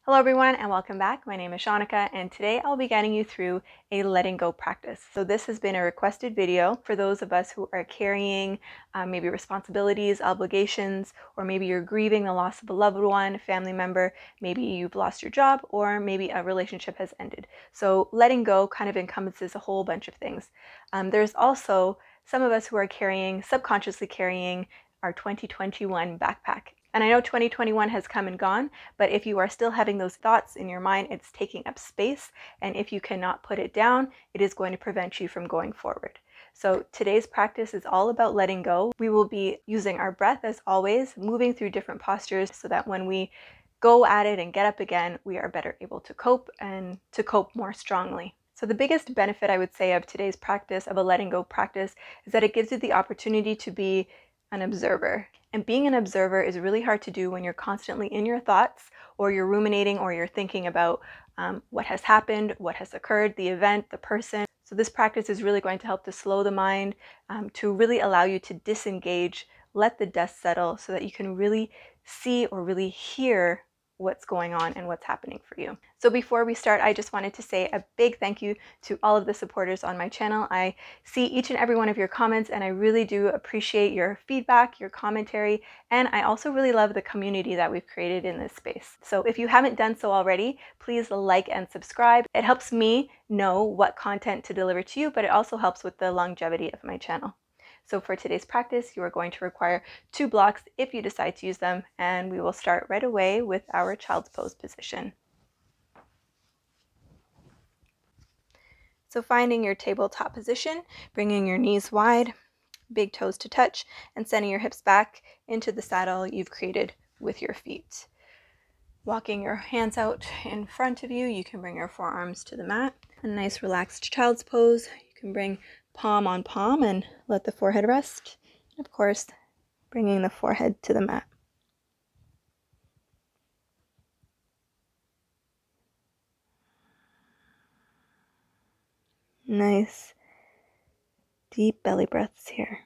Hello everyone and welcome back. My name is Shaunneka and today I'll be guiding you through a letting go practice. So this has been a requested video for those of us who are carrying maybe responsibilities, obligations, or maybe you're grieving the loss of a loved one, family member, maybe you've lost your job, or maybe a relationship has ended. So letting go kind of encompasses a whole bunch of things. There's also some of us who are subconsciously carrying our 2021 backpack. And I know 2021 has come and gone, but if you are still having those thoughts in your mind, it's taking up space. And if you cannot put it down, it is going to prevent you from going forward. So today's practice is all about letting go. We will be using our breath as always, moving through different postures so that when we go at it and get up again, we are better able to cope and to cope more strongly. So the biggest benefit I would say of today's practice, of a letting go practice, is that it gives you the opportunity to be an observer. And being an observer is really hard to do when you're constantly in your thoughts, or you're ruminating, or you're thinking about what has happened, what has occurred, the event, the person. So this practice is really going to help to slow the mind, to really allow you to disengage, let the dust settle so that you can really see or really hear what's going on and what's happening for you. So before we start, I just wanted to say a big thank you to all of the supporters on my channel. I see each and every one of your comments and I really do appreciate your feedback, your commentary, and I also really love the community that we've created in this space. So if you haven't done so already, please like and subscribe. It helps me know what content to deliver to you, but it also helps with the longevity of my channel. So for today's practice, you are going to require 2 blocks if you decide to use them, and we will start right away with our child's pose position. So finding your tabletop position, bringing your knees wide, big toes to touch, and sending your hips back into the saddle you've created with your feet. Walking your hands out in front of you, you can bring your forearms to the mat. A nice relaxed child's pose. You can bring palm on palm and let the forehead rest. And of course, bringing the forehead to the mat. Nice, deep belly breaths here.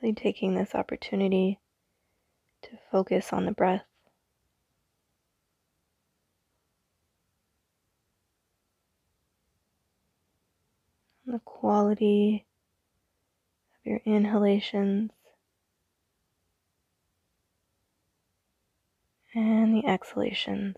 Really taking this opportunity to focus on the breath. On the quality of your inhalations and the exhalations.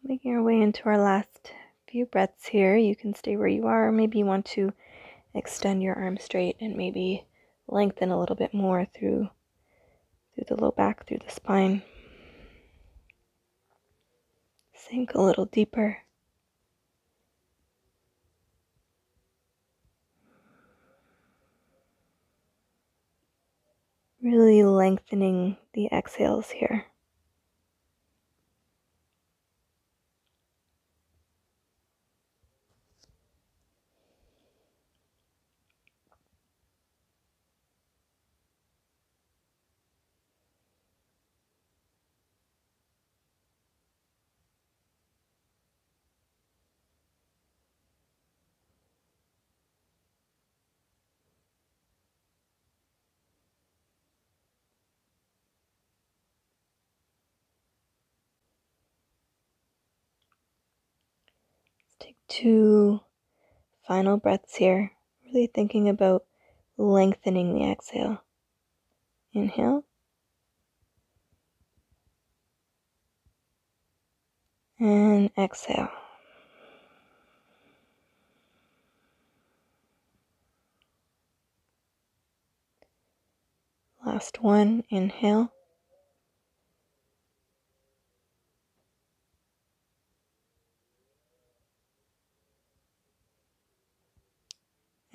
Making our way into our last few breaths here. You can stay where you are, or maybe you want to extend your arms straight and maybe lengthen a little bit more through the low back, through the spine. Sink a little deeper. Really lengthening the exhales here. 2 final breaths here. Really thinking about lengthening the exhale. Inhale. And exhale. Last one, inhale.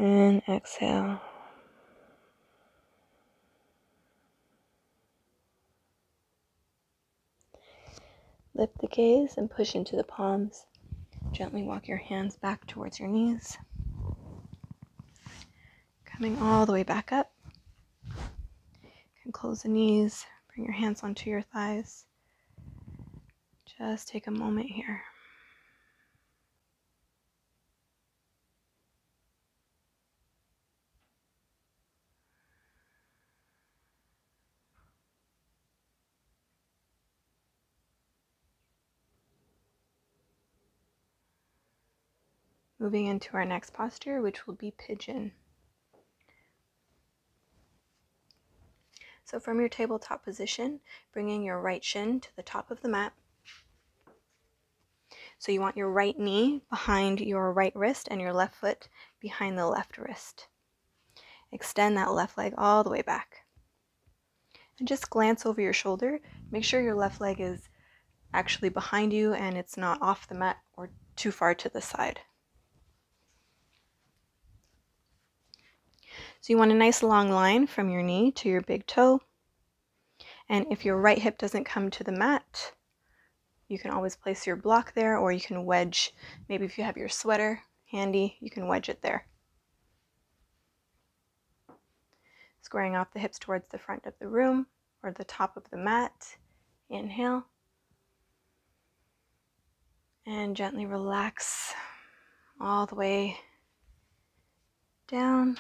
And exhale. Lift the gaze and push into the palms. Gently walk your hands back towards your knees. Coming all the way back up. You can close the knees, bring your hands onto your thighs. Just take a moment here. Moving into our next posture, which will be pigeon. So from your tabletop position, bringing your right shin to the top of the mat. So you want your right knee behind your right wrist and your left foot behind the left wrist. Extend that left leg all the way back. And just glance over your shoulder. Make sure your left leg is actually behind you and it's not off the mat or too far to the side. So you want a nice long line from your knee to your big toe. And if your right hip doesn't come to the mat, you can always place your block there, or you can wedge. Maybe if you have your sweater handy, you can wedge it there. Squaring off the hips towards the front of the room or the top of the mat. Inhale. And gently relax all the way down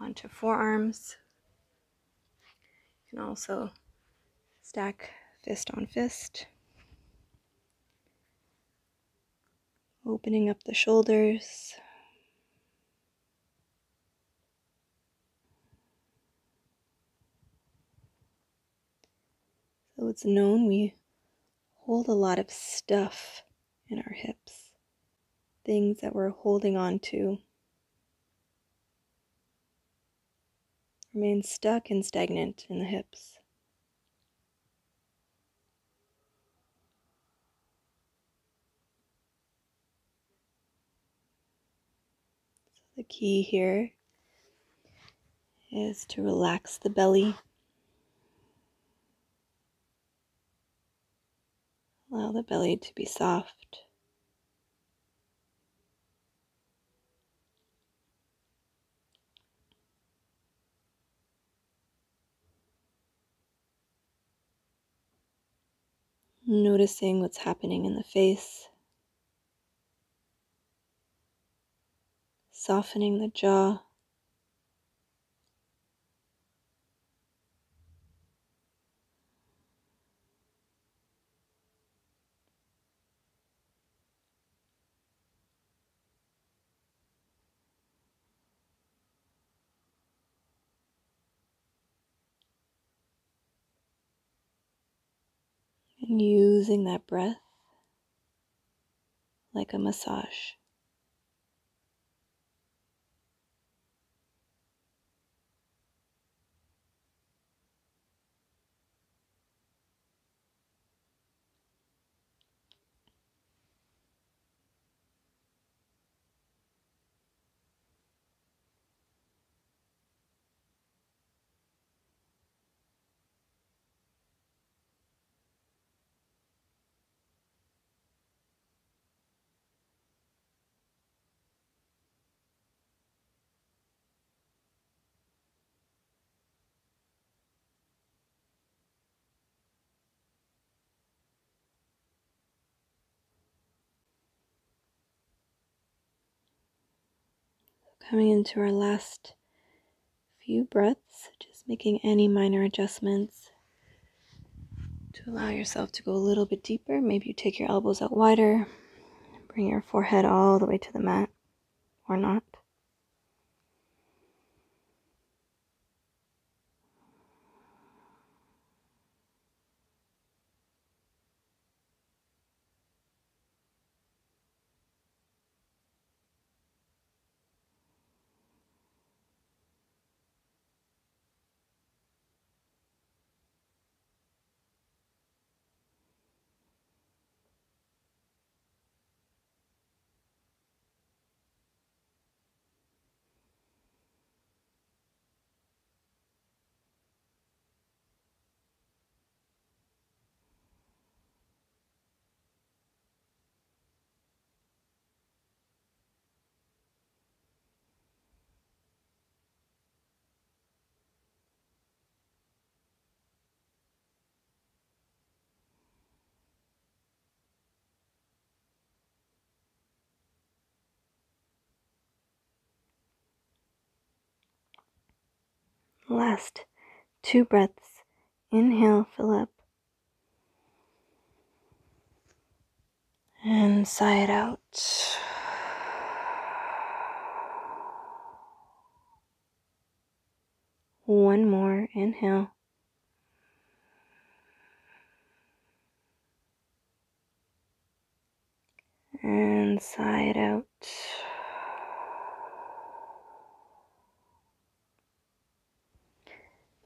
onto forearms. You can also stack fist on fist. Opening up the shoulders. So it's known we hold a lot of stuff in our hips. Things that we're holding on to. Remain stuck and stagnant in the hips. So the key here is to relax the belly. Allow the belly to be soft. Noticing what's happening in the face. Softening the jaw. And using that breath like a massage. Coming into our last few breaths, just making any minor adjustments to allow yourself to go a little bit deeper. Maybe you take your elbows out wider, Bring your forehead all the way to the mat, or not. Last 2 breaths. Inhale, fill up. And sigh it out. One more. Inhale. And sigh it out.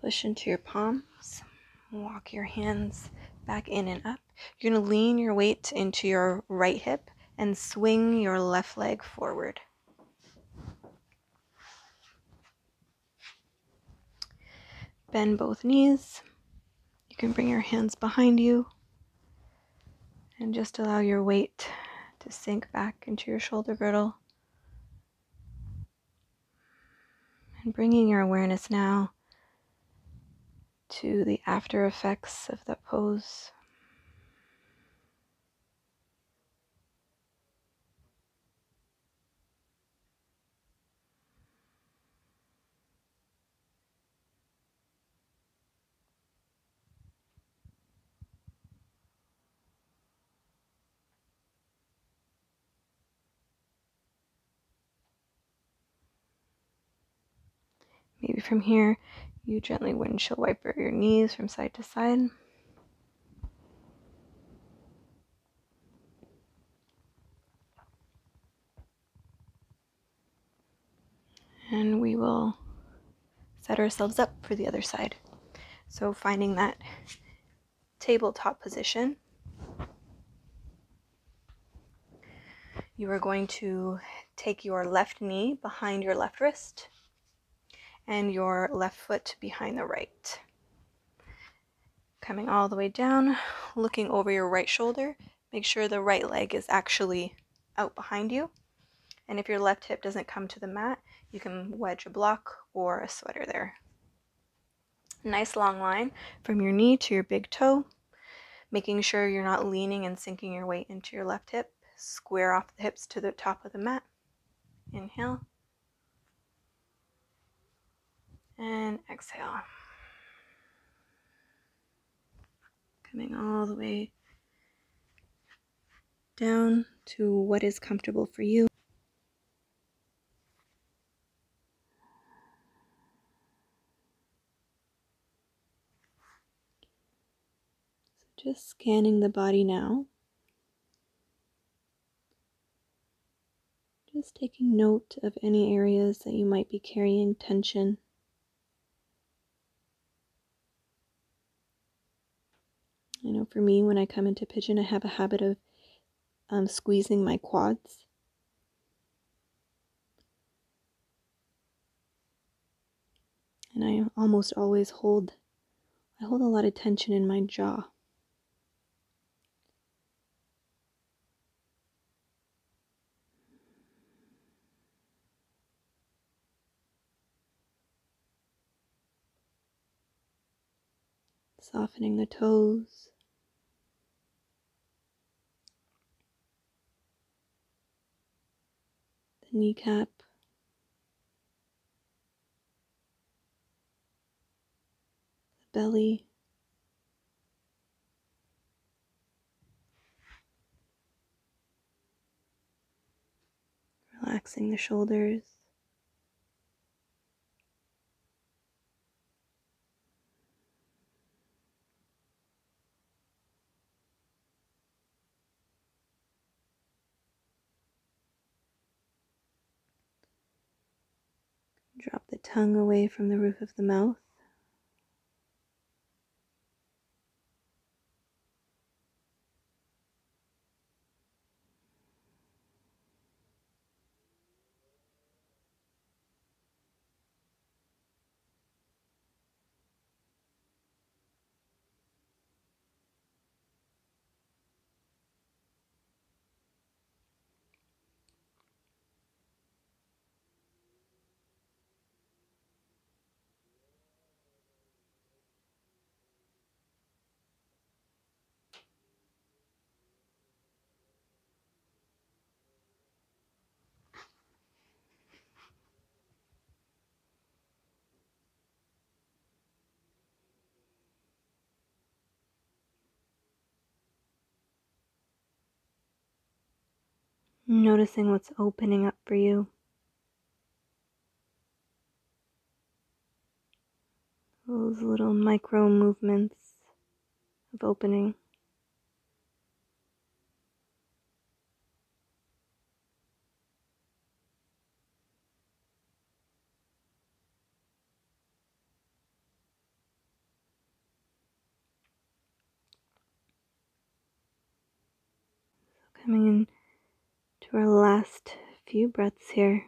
Push into your palms. Walk your hands back in and up. You're going to lean your weight into your right hip and swing your left leg forward. Bend both knees. You can bring your hands behind you and just allow your weight to sink back into your shoulder girdle. And bringing your awareness now to the after effects of that pose. Maybe from here, you gently windshield wiper your knees from side to side. And we will set ourselves up for the other side. So finding that tabletop position, you are going to take your left knee behind your left wrist and your left foot behind the right. Coming all the way down, looking over your right shoulder, make sure the right leg is actually out behind you. And if your left hip doesn't come to the mat, you can wedge a block or a sweater there. Nice long line from your knee to your big toe, making sure you're not leaning and sinking your weight into your left hip. Square off the hips to the top of the mat. Inhale. And exhale. Coming all the way down to what is comfortable for you. So just scanning the body now. Just taking note of any areas that you might be carrying tension. I know for me, when I come into Pigeon, I have a habit of squeezing my quads. And I almost always hold a lot of tension in my jaw. Softening the toes. The kneecap. The belly. relaxing the shoulders. Drop the tongue away from the roof of the mouth. Noticing what's opening up for you. Those little micro movements of opening. Coming in to our last few breaths here.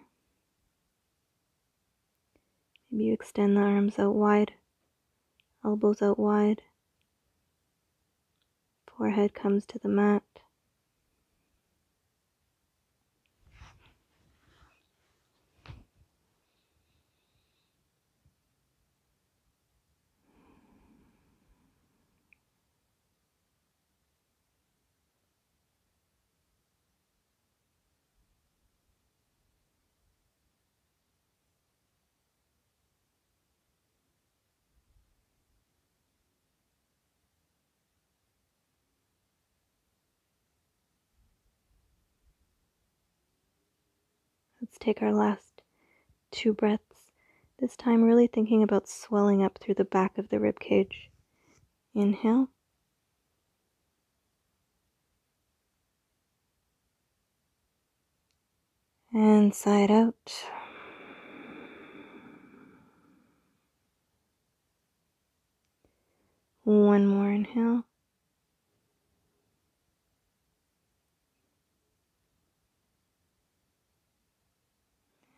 Maybe you extend the arms out wide, elbows out wide. Forehead comes to the mat. Let's take our last 2 breaths. This time really thinking about swelling up through the back of the rib cage. Inhale. And side out. One more inhale.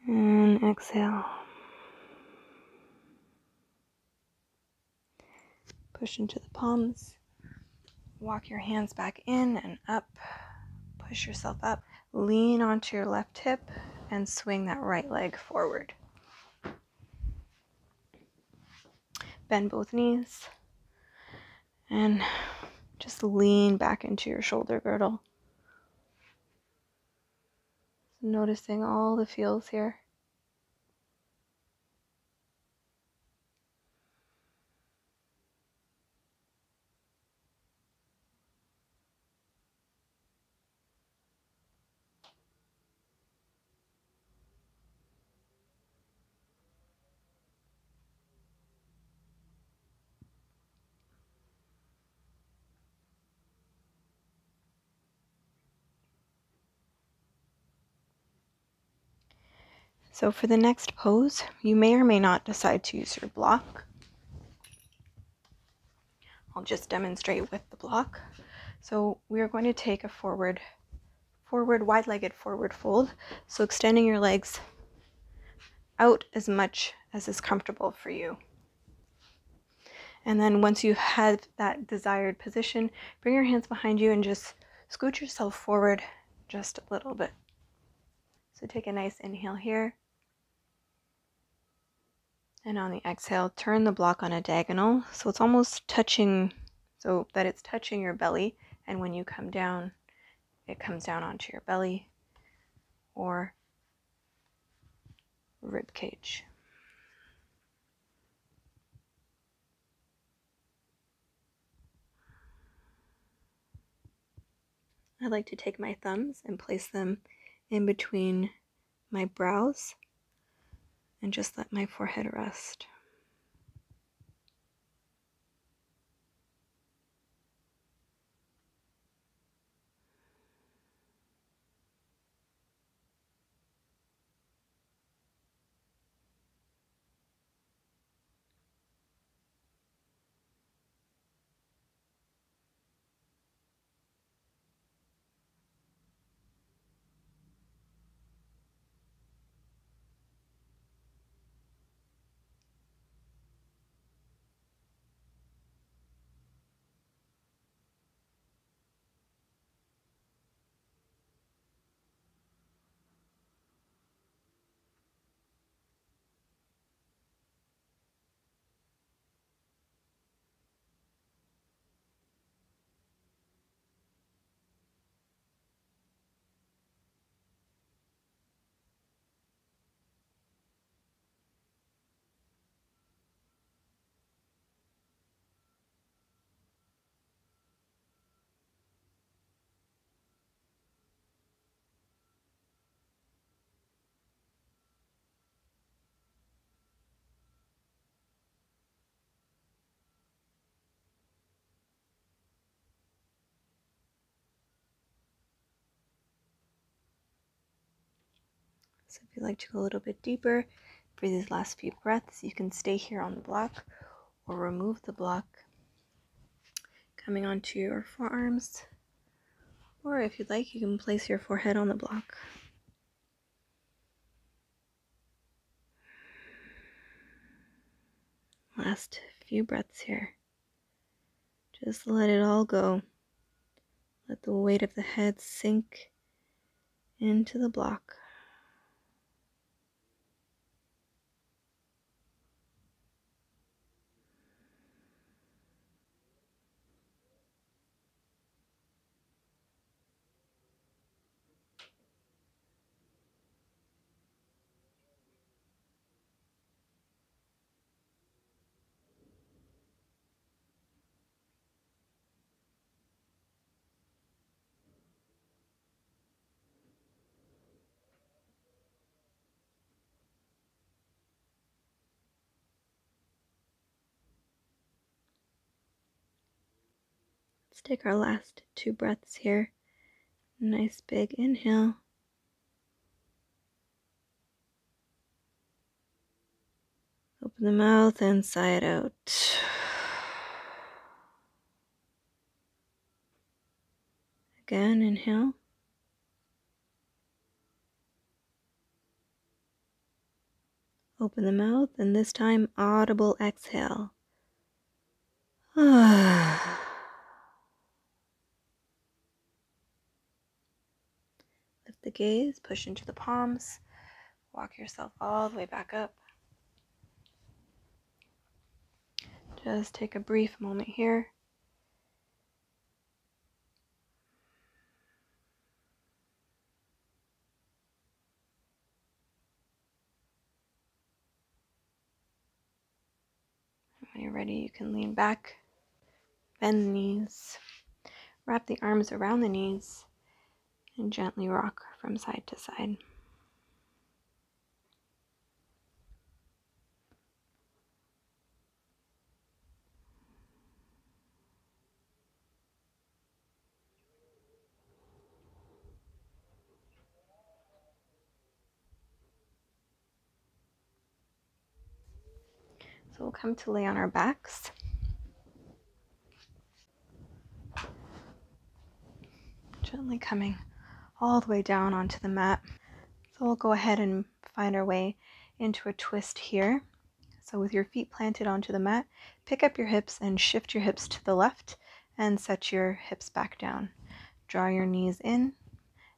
And exhale. Push into the palms. Walk your hands back in and up. Push yourself up. Lean onto your left hip and swing that right leg forward. Bend both knees. And just lean back into your shoulder girdle. Noticing all the feels here. So for the next pose, you may or may not decide to use your block. I'll just demonstrate with the block. So we are going to take a forward, wide-legged forward fold. So extending your legs out as much as is comfortable for you. And then once you have that desired position, bring your hands behind you and just scoot yourself forward just a little bit. So take a nice inhale here. And on the exhale, turn the block on a diagonal so it's almost touching, so that it's touching your belly. And when you come down, it comes down onto your belly or rib cage. I like to take my thumbs and place them in between my brows and just let my forehead rest. So if you'd like to go a little bit deeper for these last few breaths, you can stay here on the block or remove the block, coming onto your forearms. Or if you'd like, you can place your forehead on the block. Last few breaths here. Just let it all go. Let the weight of the head sink into the block. Let's take our last 2 breaths here. Nice big inhale. Open the mouth and sigh it out. Again, inhale. Open the mouth, and this time, audible exhale. Lift the gaze, push into the palms, walk yourself all the way back up. Just take a brief moment here. When you're ready, you can lean back, bend the knees, wrap the arms around the knees, and gently rock from side to side. So we'll come to lay on our backs. Gently coming all the way down onto the mat. So we'll go ahead and find our way into a twist here. So with your feet planted onto the mat, pick up your hips and shift your hips to the left and set your hips back down. Draw your knees in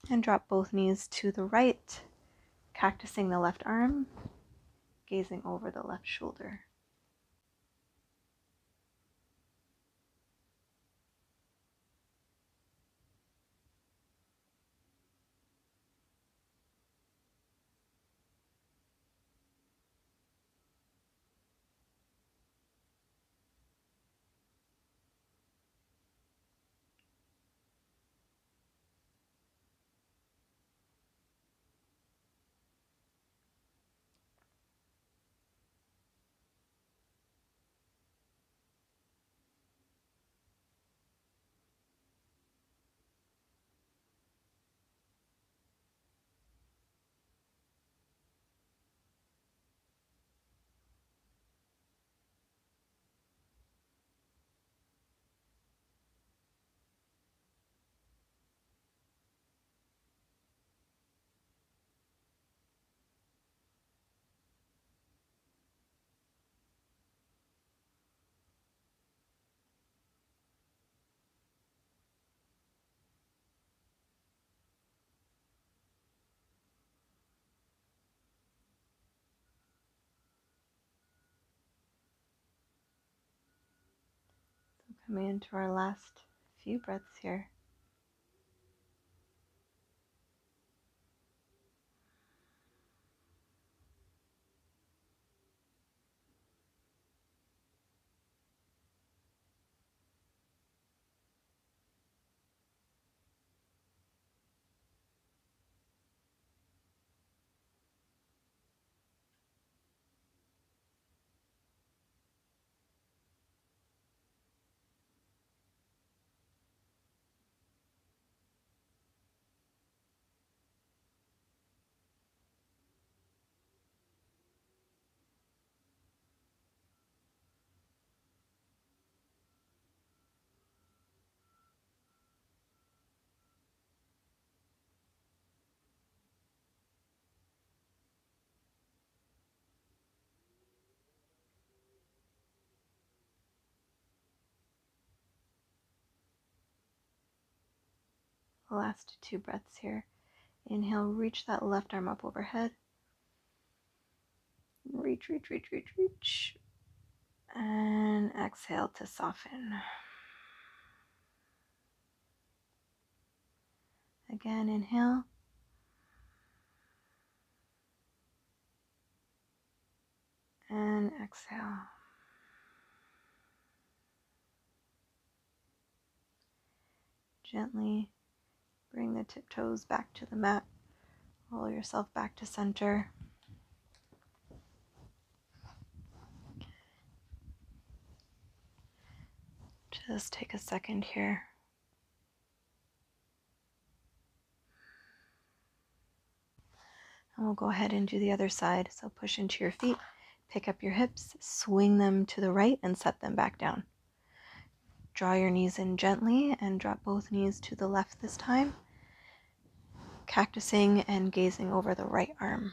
and drop both knees to the right, cactusing the left arm, gazing over the left shoulder. Coming into our last few breaths here. Last 2 breaths here. Inhale, reach that left arm up overhead. Reach, reach, reach, reach, reach. And exhale to soften. Again, inhale. And exhale. Gently bring the tiptoes back to the mat. Roll yourself back to center. Just take a second here. And we'll go ahead and do the other side. So push into your feet, pick up your hips, swing them to the right and set them back down. Draw your knees in gently and drop both knees to the left this time. Cactusing and gazing over the right arm.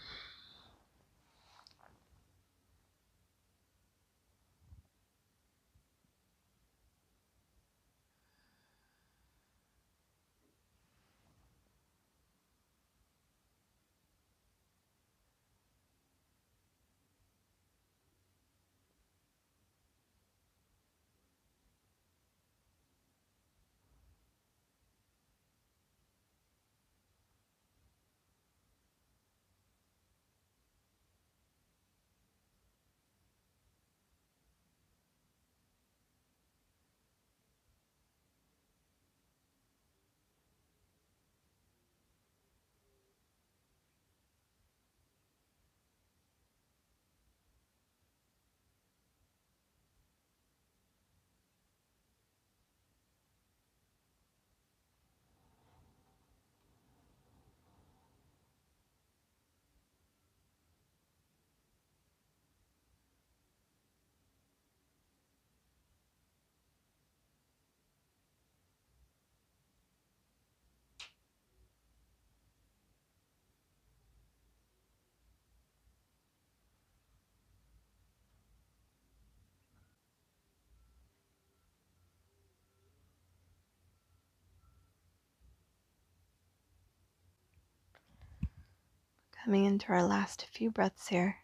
Coming into our last few breaths here.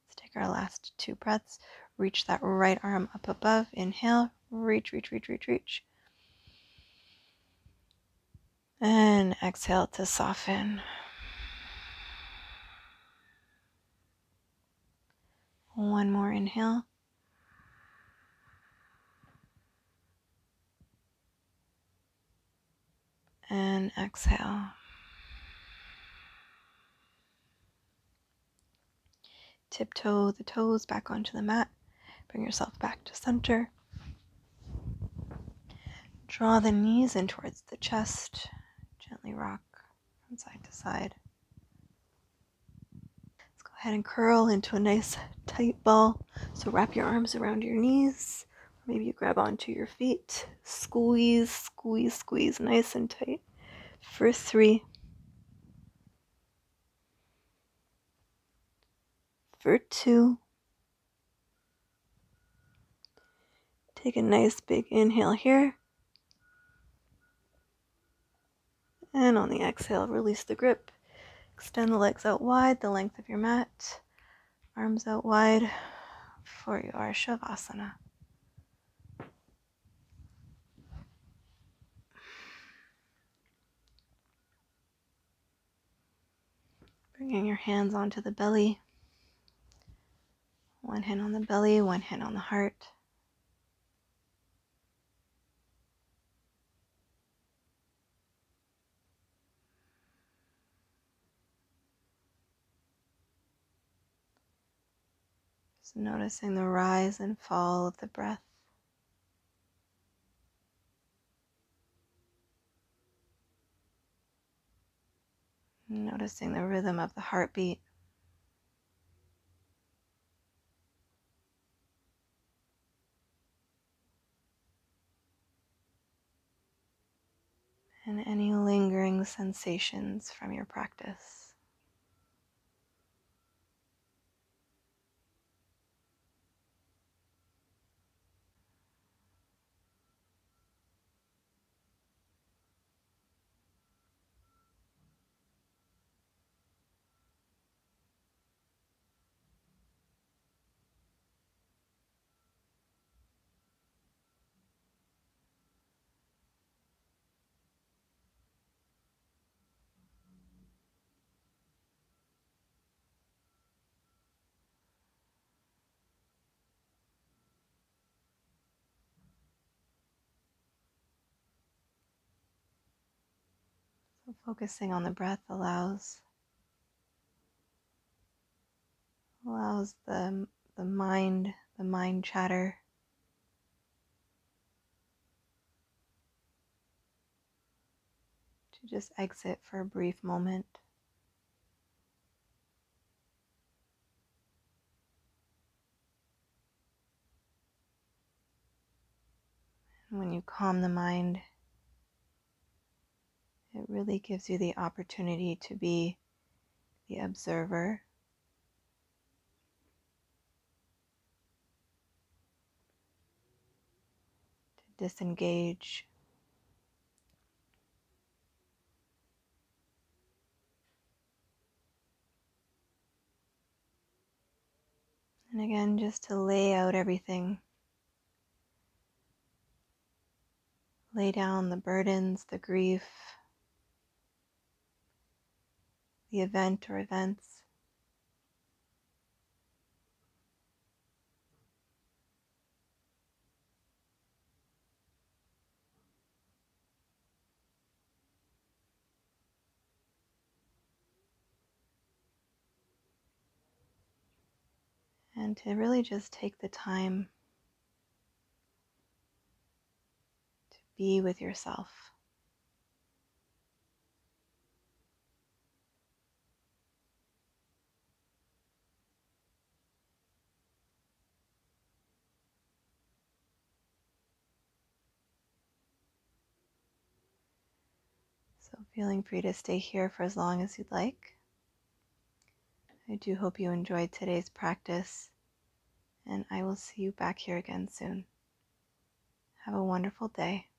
Let's take our last 2 breaths. Reach that right arm up above. Inhale, reach, reach, reach, reach, reach. And exhale to soften. One more inhale. And exhale. tiptoe the toes back onto the mat. Bring yourself back to center. Draw the knees in towards the chest. Gently rock from side to side. Let's go ahead and curl into a nice tight ball. So wrap your arms around your knees. Maybe you grab onto your feet. Squeeze, squeeze, squeeze, nice and tight. For 3. For 2. Take a nice big inhale here. And on the exhale, release the grip. Extend the legs out wide, the length of your mat. Arms out wide for your Shavasana. Bringing your hands onto the belly. One hand on the belly, one hand on the heart. Just noticing the rise and fall of the breath. Noticing the rhythm of the heartbeat. And any lingering sensations from your practice. So focusing on the breath allows the mind chatter to just exit for a brief moment. And when you calm the mind, it really gives you the opportunity to be the observer, to disengage, and again just to lay out everything. Lay down the burdens, the grief, the event or events. And to really just take the time to be with yourself. So feeling free to stay here for as long as you'd like. I do hope you enjoyed today's practice, and I will see you back here again soon. Have a wonderful day.